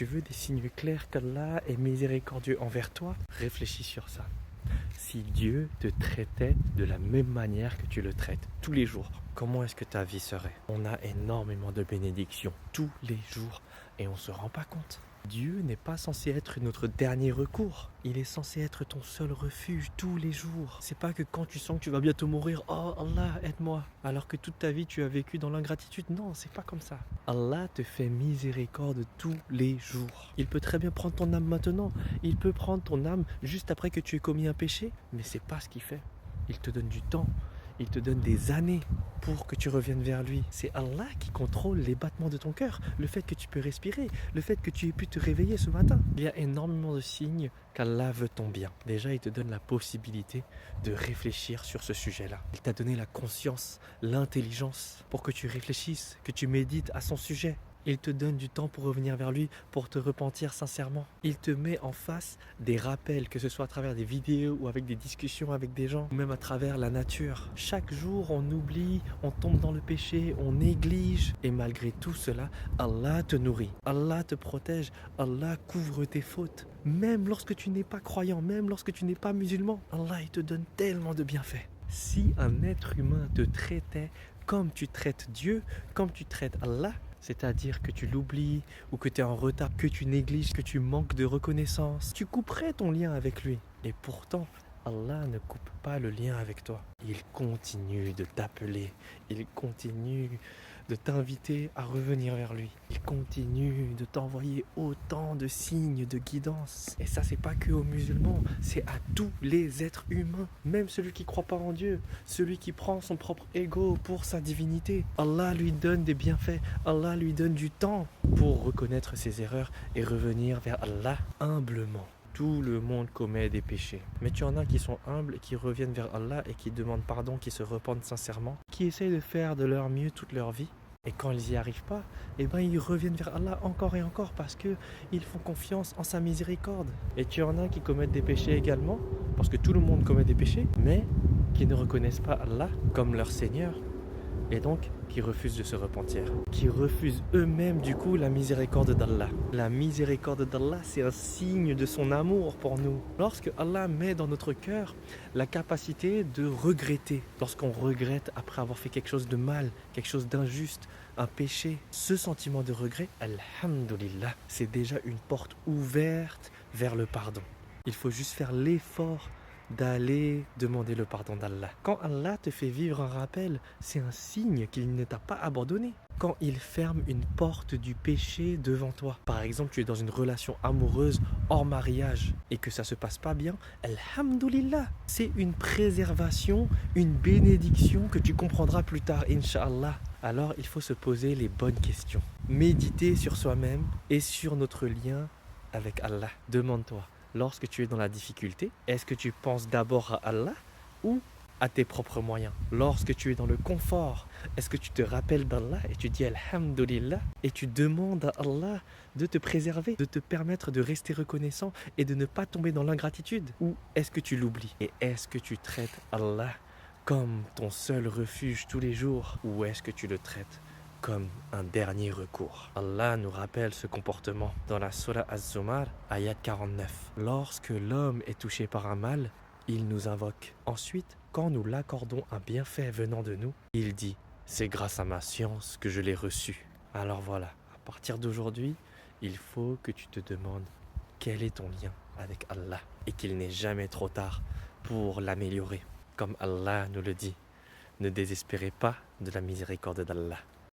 Tu veux des signes clairs qu'Allah est miséricordieux envers toi? Réfléchis sur ça. Si Dieu te traitait de la même manière que tu le traites tous les jours, comment est-ce que ta vie serait? On a énormément de bénédictions tous les jours et on ne se rend pas compte. Dieu n'est pas censé être notre dernier recours. Il est censé être ton seul refuge tous les jours. C'est pas que quand tu sens que tu vas bientôt mourir, oh Allah, aide-moi. Alors que toute ta vie tu as vécu dans l'ingratitude. Non, c'est pas comme ça. Allah te fait miséricorde tous les jours. Il peut très bien prendre ton âme maintenant. Il peut prendre ton âme juste après que tu aies commis un péché. Mais c'est pas ce qu'il fait. Il te donne du temps. Il te donne des années pour que tu reviennes vers lui. C'est Allah qui contrôle les battements de ton cœur, le fait que tu peux respirer, le fait que tu aies pu te réveiller ce matin. Il y a énormément de signes qu'Allah veut ton bien. Déjà, il te donne la possibilité de réfléchir sur ce sujet-là. Il t'a donné la conscience, l'intelligence pour que tu réfléchisses, que tu médites à son sujet. Il te donne du temps pour revenir vers lui, pour te repentir sincèrement. Il te met en face des rappels, que ce soit à travers des vidéos ou avec des discussions avec des gens, ou même à travers la nature. Chaque jour, on oublie, on tombe dans le péché, on néglige. Et malgré tout cela, Allah te nourrit, Allah te protège, Allah couvre tes fautes. Même lorsque tu n'es pas croyant, même lorsque tu n'es pas musulman, Allah il te donne tellement de bienfaits. Si un être humain te traitait comme tu traites Dieu, comme tu traites Allah, c'est-à-dire que tu l'oublies ou que tu es en retard, que tu négliges, que tu manques de reconnaissance, tu couperais ton lien avec lui. Et pourtant, Allah ne coupe pas le lien avec toi. Il continue de t'appeler, il continue de t'inviter à revenir vers lui. Il continue de t'envoyer autant de signes de guidance. Et ça, c'est pas que aux musulmans, c'est à tous les êtres humains. Même celui qui ne croit pas en Dieu, celui qui prend son propre ego pour sa divinité. Allah lui donne des bienfaits, Allah lui donne du temps pour reconnaître ses erreurs et revenir vers Allah humblement. Tout le monde commet des péchés. Mais tu en as qui sont humbles, qui reviennent vers Allah et qui demandent pardon, qui se repentent sincèrement, qui essayent de faire de leur mieux toute leur vie. Et quand ils n'y arrivent pas, eh ben ils reviennent vers Allah encore et encore parce qu'ils font confiance en sa miséricorde. Et tu en as qui commettent des péchés également, parce que tout le monde commet des péchés, mais qui ne reconnaissent pas Allah comme leur Seigneur. Et donc, qui refusent de se repentir, qui refusent eux-mêmes du coup la miséricorde d'Allah. La miséricorde d'Allah, c'est un signe de son amour pour nous. Lorsque Allah met dans notre cœur la capacité de regretter, lorsqu'on regrette après avoir fait quelque chose de mal, quelque chose d'injuste, un péché, ce sentiment de regret, alhamdulillah, c'est déjà une porte ouverte vers le pardon. Il faut juste faire l'effort d'aller demander le pardon d'Allah. Quand Allah te fait vivre un rappel, c'est un signe qu'il ne t'a pas abandonné. Quand il ferme une porte du péché devant toi, par exemple tu es dans une relation amoureuse hors mariage et que ça se passe pas bien, alhamdulillah, c'est une préservation, une bénédiction que tu comprendras plus tard, Inch'Allah. Alors il faut se poser les bonnes questions, méditer sur soi-même et sur notre lien avec Allah. Demande-toi, lorsque tu es dans la difficulté, est-ce que tu penses d'abord à Allah ou à tes propres moyens? Lorsque tu es dans le confort, est-ce que tu te rappelles d'Allah et tu dis Alhamdulillah et tu demandes à Allah de te préserver, de te permettre de rester reconnaissant et de ne pas tomber dans l'ingratitude? Ou est-ce que tu l'oublies? Et est-ce que tu traites Allah comme ton seul refuge tous les jours ou est-ce que tu le traites comme un dernier recours? Allah nous rappelle ce comportement dans la Surah Az-Zumar, ayat 49. Lorsque l'homme est touché par un mal, il nous invoque. Ensuite, quand nous l'accordons un bienfait venant de nous, il dit « C'est grâce à ma science que je l'ai reçu ». Alors voilà, à partir d'aujourd'hui, il faut que tu te demandes quel est ton lien avec Allah et qu'il n'est jamais trop tard pour l'améliorer. Comme Allah nous le dit, ne désespérez pas de la miséricorde d'Allah.